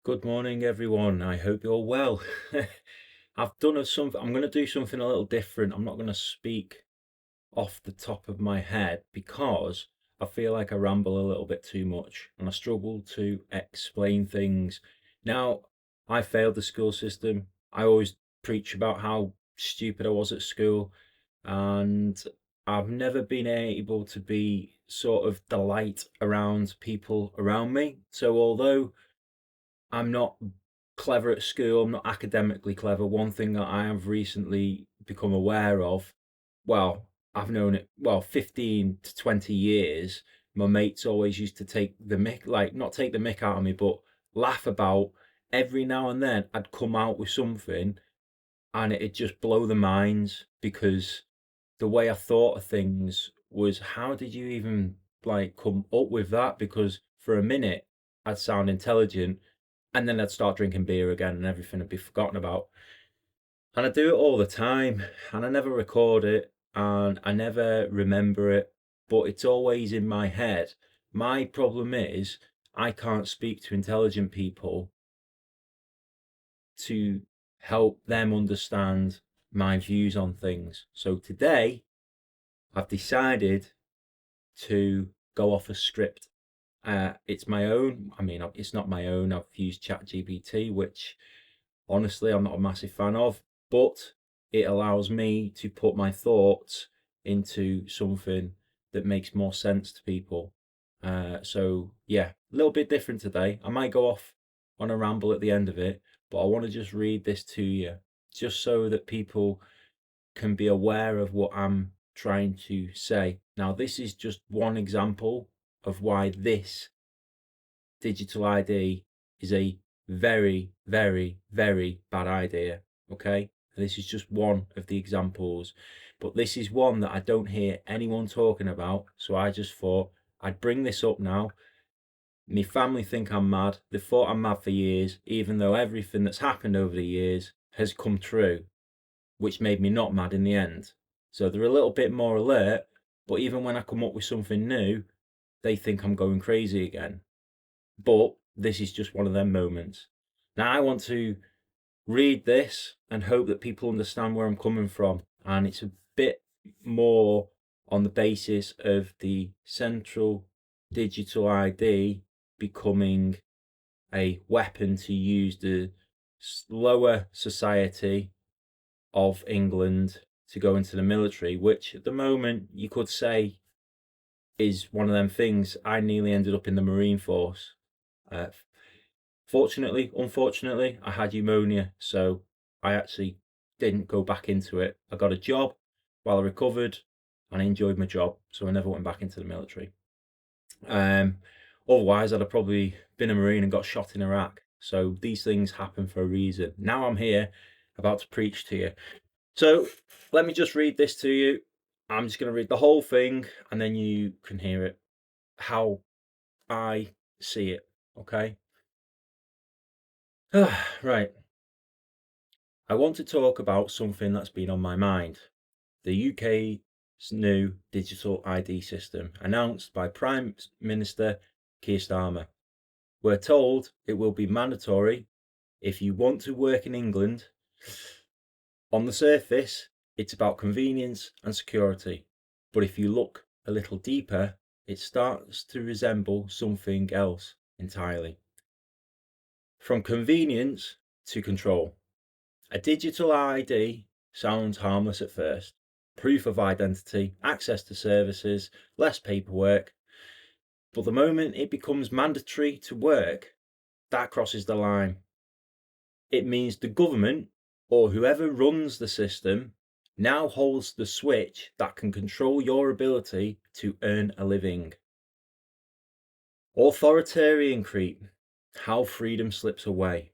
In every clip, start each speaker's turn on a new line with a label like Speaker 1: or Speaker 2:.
Speaker 1: Good morning, everyone. I hope you're well. I've done something. I'm going to do something a little different. I'm not going to speak off the top of my head because I feel like I ramble a little bit too much and I struggle to explain things. Now, I failed the school system. I always preach about how stupid I was at school, and I've never been able to be sort of the light around people around me. So, although I'm not clever at school, I'm not academically clever. One thing that I have recently become aware of, well, I've known it, 15 to 20 years. My mates always used to take the mick, like not take the mick out of me, but laugh about every now and then I'd come out with something and it'd just blow the minds because the way I thought of things was, how did you even like come up with that? Because for a minute I'd sound intelligent and then I'd start drinking beer again and everything would be forgotten about. And I do it all the time and I never record it and I never remember it, but it's always in my head. My problem is I can't speak to intelligent people to help them understand my views on things. So today I've decided to go off a script. It's my own. I mean, it's not my own. I've used ChatGPT, which honestly I'm not a massive fan of, but it allows me to put my thoughts into something that makes more sense to people. So yeah, a little bit different today. I might go off on a ramble at the end of it, but I want to just read this to you, just so that people can be aware of what I'm trying to say. Now, this is just one example of why this digital ID is a very, very, very bad idea. Okay, this is just one of the examples, but this is one that I don't hear anyone talking about. So I just thought I'd bring this up now. My family think I'm mad. They thought I'm mad for years, even though everything that's happened over the years has come true, which made me not mad in the end. So they're a little bit more alert, but even when I come up with something new, they think I'm going crazy again. But this is just one of them moments. Now I want to read this and hope that people understand where I'm coming from. And it's a bit more on the basis of the central digital ID becoming a weapon to use the lower society of England to go into the military, which at the moment you could say is one of them things. I nearly ended up in the Marine Force. Uh, Unfortunately, I had pneumonia, so I actually didn't go back into it. I got a job while I recovered and I enjoyed my job, so I never went back into the military. Um, Otherwise, I'd have probably been a Marine and got shot in Iraq. So these things happen for a reason. Now I'm here about to preach to you. So let me just read this to you. I'm just going to read the whole thing and then you can hear it how I see it. Okay. Right. I want to talk about something that's been on my mind. The UK's new digital ID system announced by Prime Minister Keir Starmer. We're told it will be mandatory if you want to work in England. On the surface, it's about convenience and security, but if you look a little deeper, it starts to resemble something else entirely. From convenience to control. A digital ID sounds harmless at first. Proof of identity, access to services, less paperwork. But the moment it becomes mandatory to work, that crosses the line. It means the government, or whoever runs the system, now holds the switch that can control your ability to earn a living. Authoritarian creep, how freedom slips away.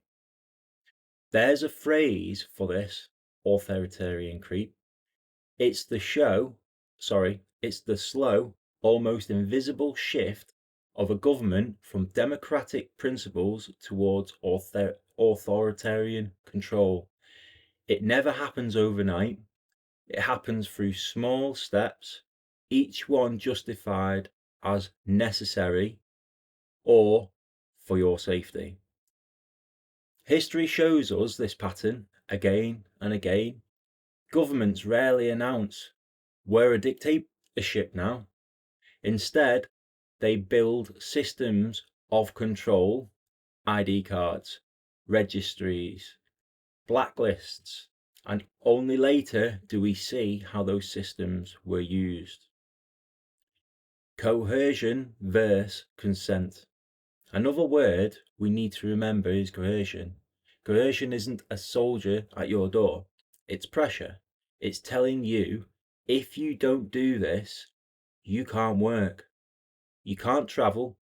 Speaker 1: There's a phrase for this, authoritarian creep. It's the it's the slow, almost invisible shift of a government from democratic principles towards authoritarian control. It never happens overnight. It happens through small steps, each one justified as necessary or for your safety. History shows us this pattern again and again. Governments rarely announce we're a dictatorship now. Instead, they build systems of control, ID cards, registries, blacklists, and only later do we see how those systems were used. Coercion versus consent. Another word we need to remember is coercion. Coercion isn't a soldier at your door, it's pressure. It's telling you, if you don't do this, you can't work, you can't travel,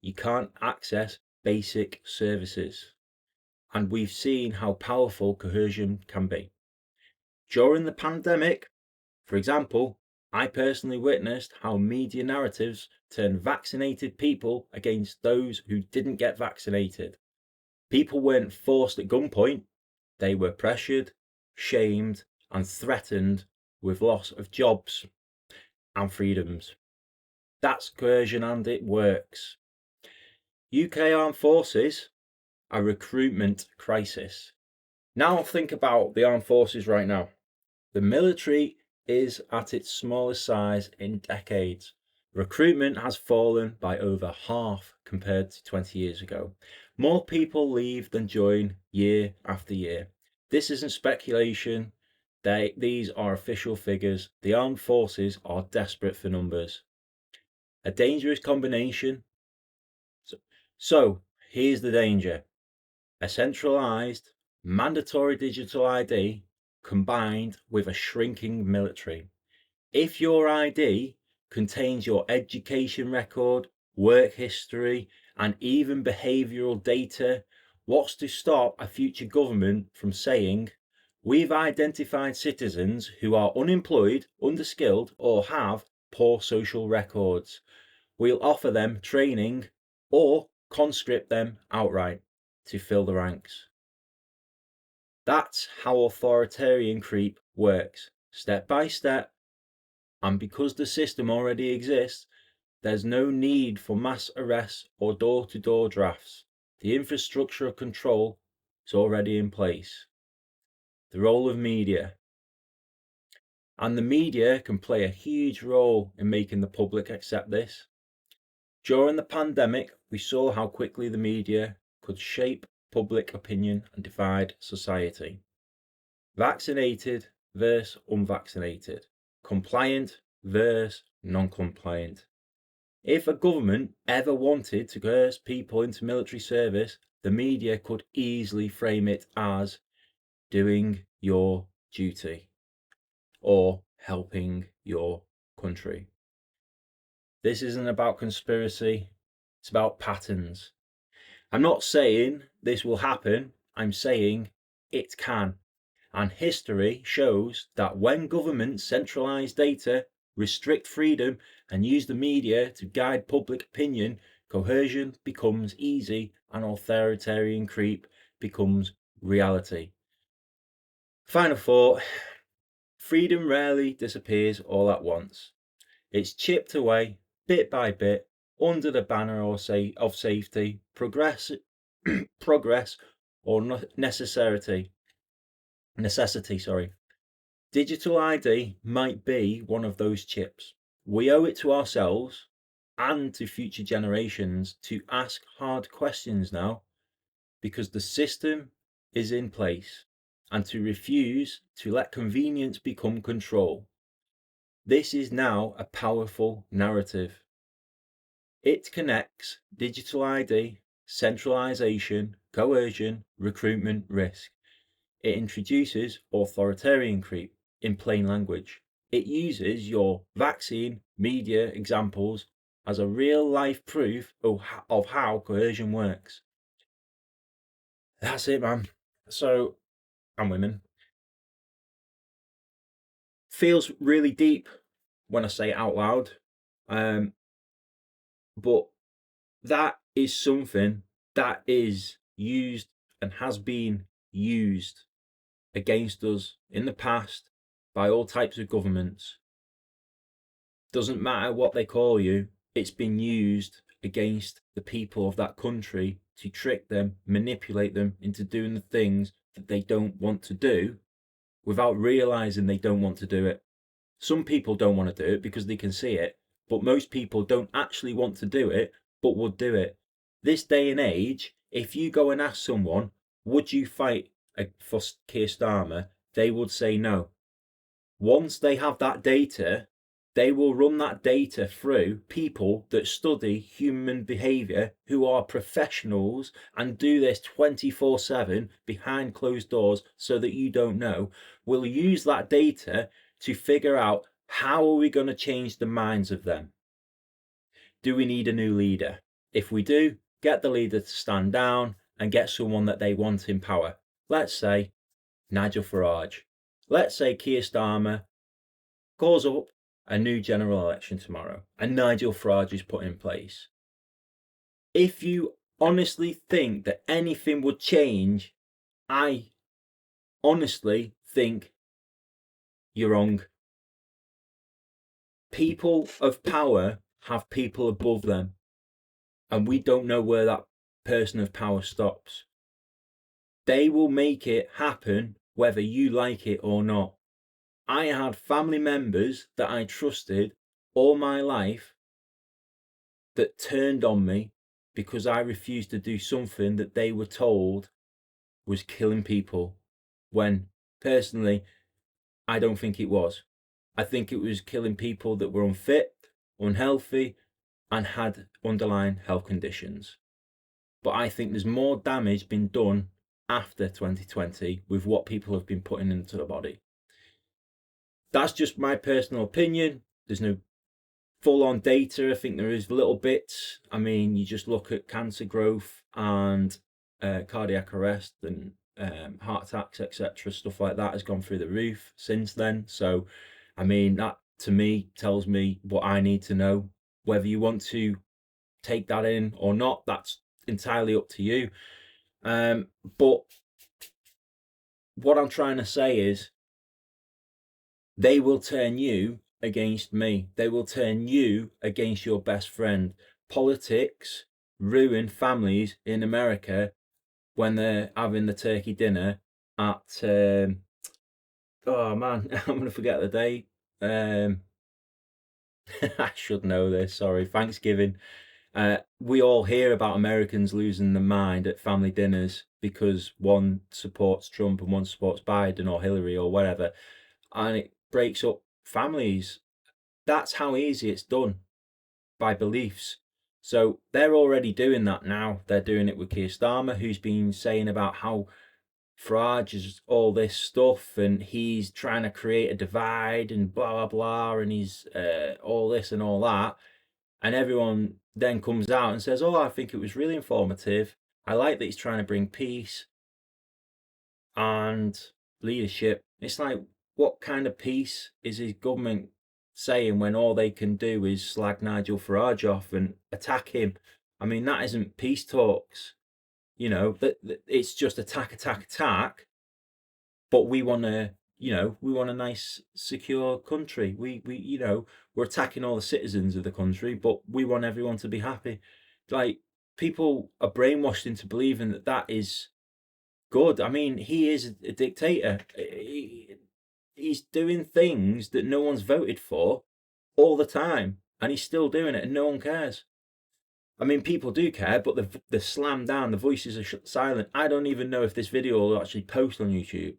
Speaker 1: you can't access basic services. And we've seen how powerful coercion can be. During the pandemic, for example, I personally witnessed how media narratives turned vaccinated people against those who didn't get vaccinated. People weren't forced at gunpoint, they were pressured, shamed, and threatened with loss of jobs and freedoms. That's coercion and it works. UK Armed Forces, a recruitment crisis. Now think about the armed forces right now. The military is at its smallest size in decades. Recruitment has fallen by over half compared to 20 years ago. More people leave than join year after year. This isn't speculation. These are official figures. The armed forces are desperate for numbers. A dangerous combination. So here's the danger. A centralised, mandatory digital ID combined with a shrinking military. If your ID contains your education record, work history, and even behavioural data, what's to stop a future government from saying, we've identified citizens who are unemployed, underskilled, or have poor social records. We'll offer them training or conscript them outright to fill the ranks. That's how authoritarian creep works, step by step, and because the system already exists, there's no need for mass arrests or door-to-door drafts. The infrastructure of control is already in place. The role of media. And the media can play a huge role in making the public accept this. During the pandemic, we saw how quickly the media could shape public opinion and divide society. Vaccinated versus unvaccinated. Compliant versus non-compliant. If a government ever wanted to coerce people into military service, the media could easily frame it as doing your duty or helping your country. This isn't about conspiracy, it's about patterns. I'm not saying this will happen, I'm saying it can. And history shows that when governments centralise data, restrict freedom, and use the media to guide public opinion, coercion becomes easy and authoritarian creep becomes reality. Final thought, freedom rarely disappears all at once. It's chipped away bit by bit under the banner of safety, progress or necessity. Digital ID might be one of those chips. We owe it to ourselves and to future generations to ask hard questions now, because the system is in place, and to refuse to let convenience become control. This is now a powerful narrative. It connects digital ID, centralisation, coercion, recruitment, risk. It introduces authoritarian creep in plain language. It uses your vaccine media examples as a real life proof of how coercion works. That's it, man. So, and women. Feels really deep when I say it out loud. But that is something that is used and has been used against us in the past by all types of governments. Doesn't matter what they call you, it's been used against the people of that country to trick them, manipulate them into doing the things that they don't want to do without realizing they don't want to do it. Some people don't want to do it because they can see it, but most people don't actually want to do it, but would do it. This day and age, if you go and ask someone, would you fight for Keir Starmer? They would say no. Once they have that data, they will run that data through people that study human behaviour, who are professionals and do this 24/7 behind closed doors so that you don't know, will use that data to figure out how are we going to change the minds of them. Do we need a new leader? If we do, get the leader to stand down and get someone that they want in power. Let's say Nigel Farage. Let's say Keir Starmer calls up a new general election tomorrow and Nigel Farage is put in place. If you honestly think that anything would change, I honestly think you're wrong. People of power have people above them, and we don't know where that person of power stops. They will make it happen whether you like it or not. I had family members that I trusted all my life that turned on me because I refused to do something that they were told was killing people, when personally I don't think it was. I think it was killing people that were unfit, unhealthy, and had underlying health conditions. But I think there's more damage been done after 2020 with what people have been putting into the body. That's just my personal opinion. There's no full-on data. I think there is little bits. I mean, you just look at cancer growth and cardiac arrest and heart attacks, etc. Stuff like that has gone through the roof since then. So, I mean, that to me tells me what I need to know. Whether you want to take that in or not, that's entirely up to you. But what I'm trying to say is, they will turn you against me. They will turn you against your best friend. Politics ruin families in America when they're having the turkey dinner at oh man, I'm gonna forget the date. I should know this, sorry. Thanksgiving. We all hear about Americans losing their mind at family dinners because one supports Trump and one supports Biden or Hillary or whatever, and it breaks up families. That's how easy it's done, by beliefs. So they're already doing that now. They're doing it with Keir Starmer, who's been saying about how Farage is all this stuff and he's trying to create a divide and blah blah blah, and he's all this and all that. And everyone then comes out and says, oh, I think it was really informative. I like that he's trying to bring peace and leadership. It's like, what kind of peace is his government saying when all they can do is slag Nigel Farage off and attack him? I mean, that isn't peace talks. You know, that it's just attack. But we want to, we want a nice, secure country. We, we're attacking all the citizens of the country, but we want everyone to be happy. Like, people are brainwashed into believing that that is good. I mean, he is a dictator. He's doing things that no one's voted for all the time, and he's still doing it, and no one cares. I mean, people do care, but they're slammed down. The voices are silent. I don't even know if this video will actually post on YouTube.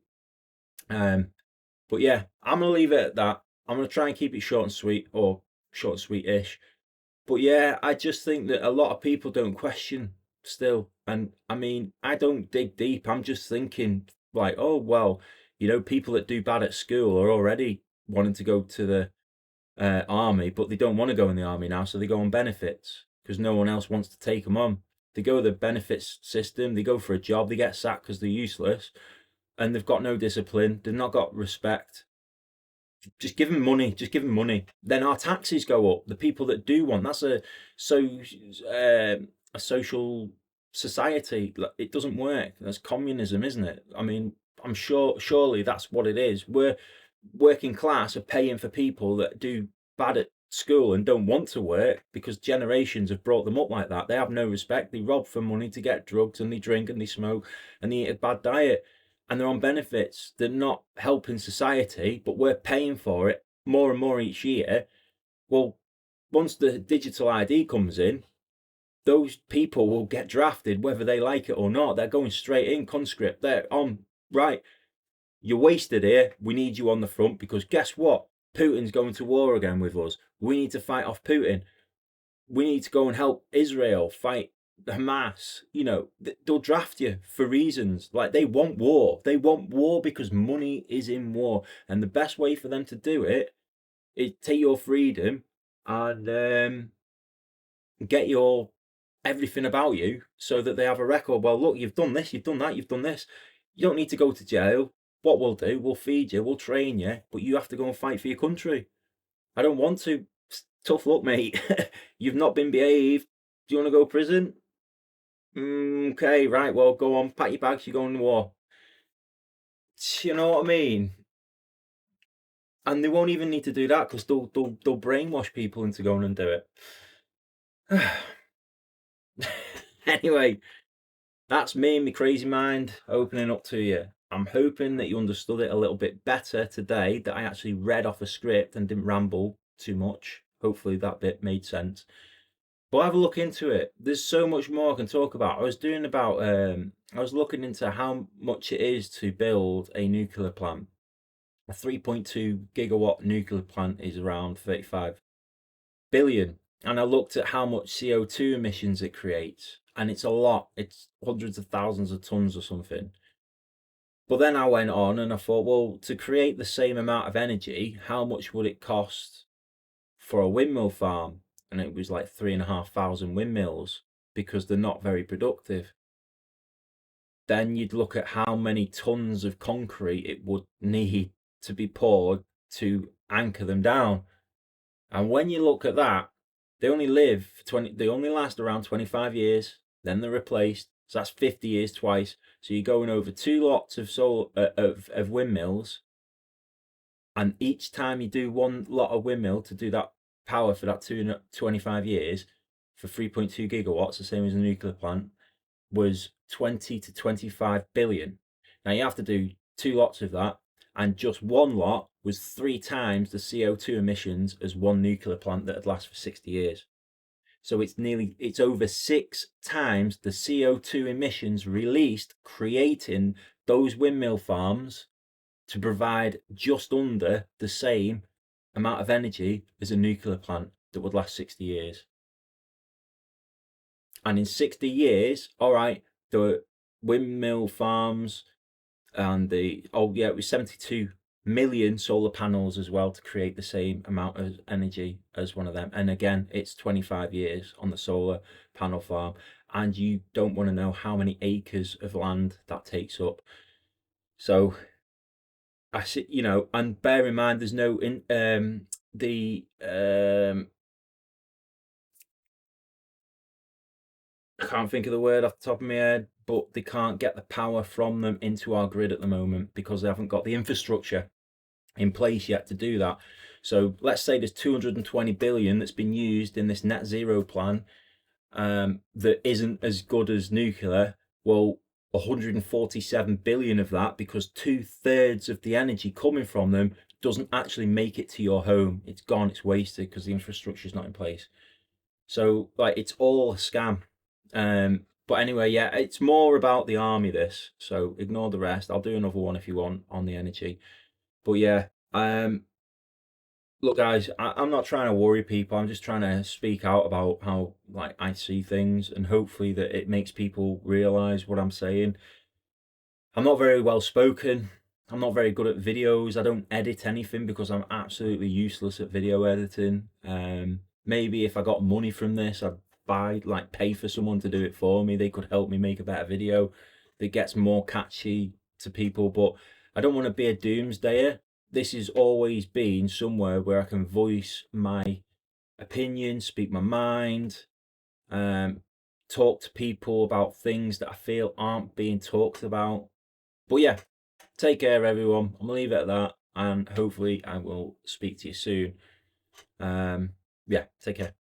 Speaker 1: But yeah, I'm gonna leave it at that. I'm gonna try and keep it short and sweet, or short and sweet-ish. But yeah, I just think that a lot of people don't question still. And I mean, I don't dig deep. I'm just thinking like, oh, well, people that do bad at school are already wanting to go to the army, but they don't want to go in the army now, so they go on benefits because no one else wants to take them on. They go the benefits system, they go for a job, they get sacked because they're useless, and they've got no discipline, they've not got respect. Just give them money, Then our taxes go up. The people that do want, that's a social society. It doesn't work. That's communism, isn't it? I mean, I'm surely that's what it is. We're working class are paying for people that do bad at school and don't want to work because generations have brought them up like that. They have no respect. They rob for money to get drugs, and they drink and they smoke and they eat a bad diet, and they're on benefits. They're not helping society, but we're paying for it more and more each year. Well, once the digital ID comes in, those people will get drafted whether they like it or not. They're going straight in, conscript. They're on, right, you're wasted here. We need you on the front because guess what? Putin's going to war again with us. We need to fight off Putin. We need to go and help Israel fight Hamas. You know, they'll draft you for reasons. Like, they want war. They want war because money is in war. And the best way for them to do it is take your freedom and get your everything about you so that they have a record. Well, look, you've done this, you've done that, you've done this. You don't need to go to jail. What we'll do, we'll feed you, we'll train you, but you have to go and fight for your country. I don't want to. Tough luck, mate. You've not been behaved. Do you want to go to prison? Okay, right, well, go on, pack your bags, you're going to war. You know what I mean? And they won't even need to do that because they'll brainwash people into going and do it. Anyway, that's me and my crazy mind opening up to you. I'm hoping that you understood it a little bit better today, that I actually read off a script and didn't ramble too much. Hopefully that bit made sense. But have a look into it. There's so much more I can talk about. I was looking into how much it is to build a nuclear plant. A 3.2 gigawatt nuclear plant is around 35 billion. And I looked at how much CO₂ emissions it creates, and it's a lot. It's hundreds of thousands of tons or something. But then I went on and I thought, well, to create the same amount of energy, how much would it cost for a windmill farm? And it was like 3,500 windmills because they're not very productive. Then you'd look at how many tons of concrete it would need to be poured to anchor them down. And when you look at that, they only last around 25 years, then they're replaced. So that's 50 years twice. So you're going over 2 lots of windmills, and each time you do 1 lot of windmill to do that power for that 25 years for 3.2 gigawatts, the same as a nuclear plant, was 20 to 25 billion. Now you have to do 2 lots of that, and just 1 lot was 3 times the CO₂ emissions as 1 nuclear plant that had last for 60 years. So it's over 6 times the CO₂ emissions released creating those windmill farms to provide just under the same amount of energy as a nuclear plant that would last 60 years. And in 60 years, all right, the windmill farms and it was 72 million solar panels as well to create the same amount of energy as one of them. And again, it's 25 years on the solar panel farm, and you don't want to know how many acres of land that takes up. So I see, you know, and bear in mind there's no I can't think of the word off the top of my head, but they can't get the power from them into our grid at the moment because they haven't got the infrastructure in place yet to do that. So let's say there's 220 billion that's been used in this net zero plan that isn't as good as nuclear. Well, 147 billion of that, because 2/3 of the energy coming from them doesn't actually make it to your home. It's gone, it's wasted because the infrastructure is not in place. So like, it's all a scam. But anyway, yeah, it's more about the army, this, so ignore the rest. I'll do another one if you want on the energy. But yeah, look guys, I'm not trying to worry people. I'm just trying to speak out about how, like, I see things, and hopefully that it makes people realize what I'm saying. I'm not very well spoken. I'm not very good at videos. I don't edit anything because I'm absolutely useless at video editing. Maybe if I got money from this, I'd pay for someone to do it for me. They could help me make a better video that gets more catchy to people. But I don't want to be a doomsdayer. This has always been somewhere where I can voice my opinion, speak my mind, talk to people about things that I feel aren't being talked about. But yeah, take care everyone. I'm gonna leave it at that, and hopefully I will speak to you soon. Yeah, take care.